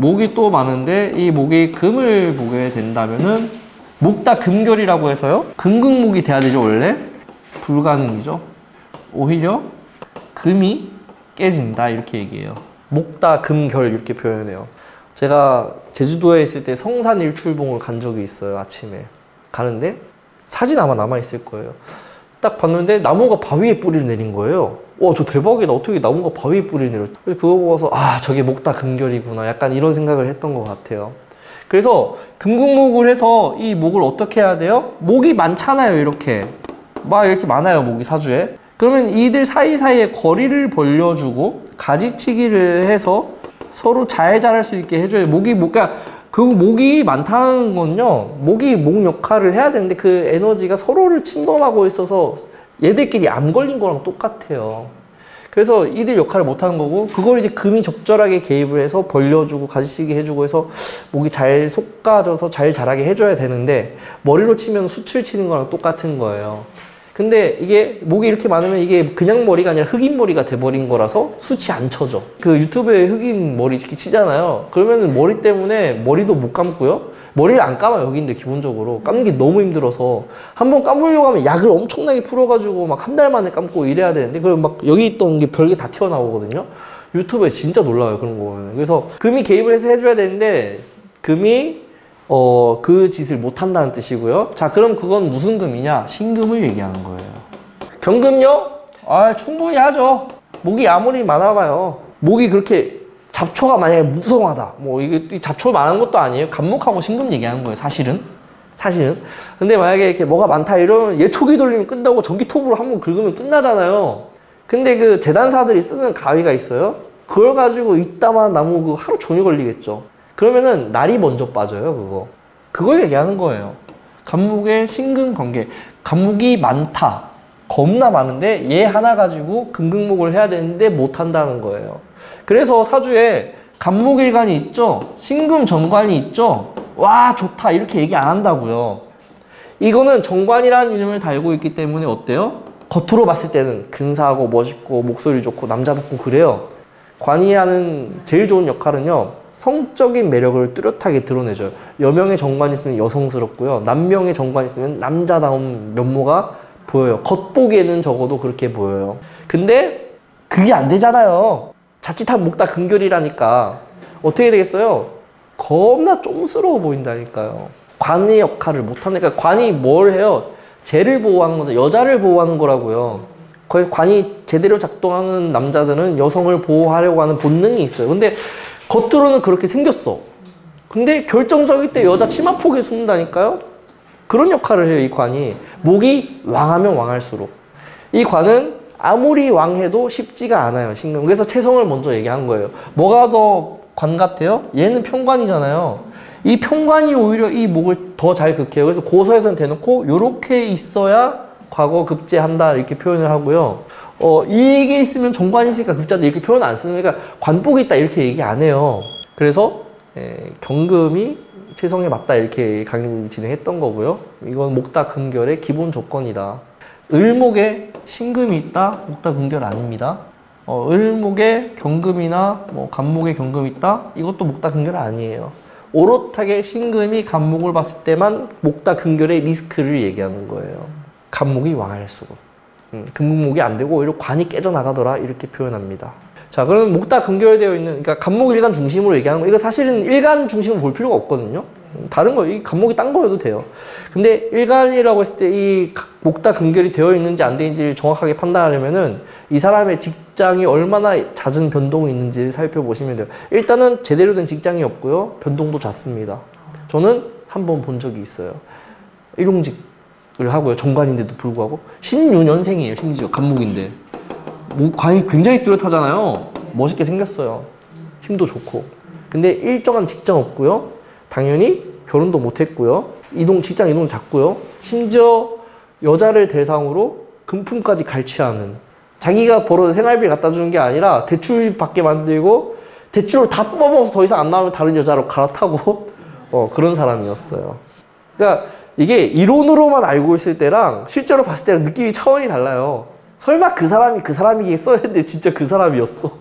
목이 또 많은데 이 목이 금을 보게 된다면은 목다금결이라고 해서요. 금극목이 돼야 되죠 원래? 불가능이죠. 오히려 금이 깨진다 이렇게 얘기해요. 목다금결 이렇게 표현해요. 제가 제주도에 있을 때 성산 일출봉을 간 적이 있어요. 아침에 가는데 사진 아마 남아있을 거예요. 딱 봤는데 나무가 바위에 뿌리를 내린 거예요. 와, 저 대박이다. 어떻게 나무가 바위에 뿌리를 내렸지? 그거 보고서 아, 저게 목다금결이구나. 약간 이런 생각을 했던 것 같아요. 그래서 금극목을 해서 이 목을 어떻게 해야 돼요? 목이 많잖아요. 이렇게 막 이렇게 많아요. 목이 사주에. 그러면 이들 사이사이에 거리를 벌려주고 가지치기를 해서 서로 잘 자랄 수 있게 해줘요. 그러니까 그 목이 많다는 건요, 목이 목 역할을 해야 되는데 그 에너지가 서로를 침범하고 있어서 얘들끼리 암 걸린 거랑 똑같아요. 그래서 이들 역할을 못하는 거고, 그걸 이제 금이 적절하게 개입을 해서 벌려주고 가지치기 해주고 해서 목이 잘 솎아져서 잘 자라게 해줘야 되는데, 머리로 치면 숯을 치는 거랑 똑같은 거예요. 근데 이게 목이 이렇게 많으면 이게 그냥 머리가 아니라 흑인 머리가 돼버린 거라서 숯이 안 쳐져. 그 유튜브에 흑인 머리 이렇게 치잖아요. 그러면은 머리 때문에 머리도 못 감고요. 머리를 안 감아요, 흑인들 기본적으로. 감는 게 너무 힘들어서. 한번 감으려고 하면 약을 엄청나게 풀어가지고 막 한 달 만에 감고 이래야 되는데, 그럼 막 여기 있던 게 별게 다 튀어나오거든요. 유튜브에 진짜 놀라워요, 그런 거 보면. 그래서 금이 개입을 해서 해줘야 되는데, 금이 그 짓을 못한다는 뜻이고요. 자, 그럼 그건 무슨 금이냐? 신금을 얘기하는 거예요. 경금요? 아, 충분히 하죠. 목이 아무리 많아봐요. 목이 그렇게 잡초가 만약에 무성하다. 뭐 이게 잡초 많은 것도 아니에요. 간목하고 신금 얘기하는 거예요. 사실은. 근데 만약에 이렇게 뭐가 많다 이러면 예초기 돌리면 끝나고 전기톱으로 한번 긁으면 끝나잖아요. 근데 그 재단사들이 쓰는 가위가 있어요. 그걸 가지고 이따만 나무 그 하루 종일 걸리겠죠. 그러면은 날이 먼저 빠져요, 그걸 얘기하는 거예요. 간목의 신금 관계. 간목이 많다. 겁나 많은데 얘 하나 가지고 금극목을 해야 되는데 못 한다는 거예요. 그래서 사주에 간목일간이 있죠? 신금 정관이 있죠? 와, 좋다. 이렇게 얘기 안 한다고요. 이거는 정관이라는 이름을 달고 있기 때문에 어때요? 겉으로 봤을 때는 근사하고 멋있고 목소리 좋고 남자답고 그래요. 관이 하는 제일 좋은 역할은요, 성적인 매력을 뚜렷하게 드러내줘요. 여명의 정관이 있으면 여성스럽고요, 남명의 정관이 있으면 남자다운 면모가 보여요. 겉보기에는 적어도 그렇게 보여요. 근데 그게 안 되잖아요. 자칫하면 목다금결이라니까 어떻게 되겠어요? 겁나 쫌스러워 보인다니까요. 관의 역할을 못하니까. 관이 뭘 해요? 쟤를 보호하는 거죠. 여자를 보호하는 거라고요. 거기서 관이 제대로 작동하는 남자들은 여성을 보호하려고 하는 본능이 있어요. 근데 겉으로는 그렇게 생겼어. 근데 결정적일 때 여자 치마폭에 숨는다니까요? 그런 역할을 해요, 이 관이. 목이 왕하면 왕할수록. 이 관은 아무리 왕해도 쉽지가 않아요, 신금. 그래서 채성을 먼저 얘기한 거예요. 뭐가 더 관 같아요? 얘는 평관이잖아요. 이 평관이 오히려 이 목을 더 잘 극해요. 그래서 고서에서는 대놓고 요렇게 있어야 과거 급제한다 이렇게 표현을 하고요. 이게 있으면 정관이 있으니까 급제한다 이렇게 표현 안 쓰는, 그러니까 관복이 있다 이렇게 얘기 안 해요. 그래서 경금이 채성에 맞다 이렇게 강의 진행했던 거고요. 이건 목다금결의 기본 조건이다. 을목에 신금이 있다? 목다금결 아닙니다. 을목에 경금이나 뭐 간목에 경금이 있다? 이것도 목다금결 아니에요. 오롯하게 신금이 간목을 봤을 때만 목다금결의 리스크를 얘기하는 거예요. 간목이 왕할수록. 금목이 안 되고 오히려 관이 깨져나가더라 이렇게 표현합니다. 자, 그러면 목다금결 되어 있는, 그러니까 간목 일간 중심으로 얘기하는 거, 이거 사실은 일간 중심으로 볼 필요가 없거든요. 다른 거, 이 간목이 딴 거여도 돼요. 근데 일간이라고 했을 때 이 목다금결이 되어 있는지 안 되어 있는지를 정확하게 판단하려면은 이 사람의 직장이 얼마나 잦은 변동이 있는지를 살펴보시면 돼요. 일단은 제대로 된 직장이 없고요. 변동도 잦습니다. 저는 한 번 본 적이 있어요. 일용직을 하고요. 정관인데도 불구하고. 신유년생이에요, 심지어. 간목인데. 관이 굉장히 뚜렷하잖아요. 멋있게 생겼어요. 힘도 좋고. 근데 일정한 직장 없고요. 당연히 결혼도 못했고요. 직장 이동도 잦고요. 심지어 여자를 대상으로 금품까지 갈취하는, 자기가 벌어서 생활비를 갖다 주는 게 아니라 대출 받게 만들고 대출을 다 뽑아먹어서 더 이상 안 나오면 다른 여자로 갈아타고 그런 사람이었어요. 그러니까 이게 이론으로만 알고 있을 때랑 실제로 봤을 때랑 느낌이 차원이 달라요. 설마 그 사람이 그 사람이겠어 했는데 진짜 그 사람이었어.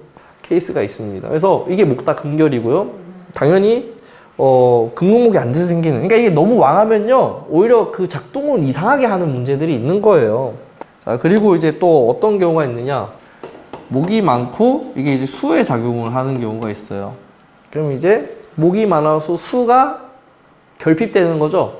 케이스가 있습니다. 그래서 이게 목다금결이고요. 당연히 금극목이 안 돼서 생기는, 그러니까 이게 너무 왕하면요 오히려 그 작동을 이상하게 하는 문제들이 있는 거예요. 자, 그리고 이제 또 어떤 경우가 있느냐, 목이 많고 이게 이제 수의 작용을 하는 경우가 있어요. 그럼 이제 목이 많아서 수가 결핍되는 거죠.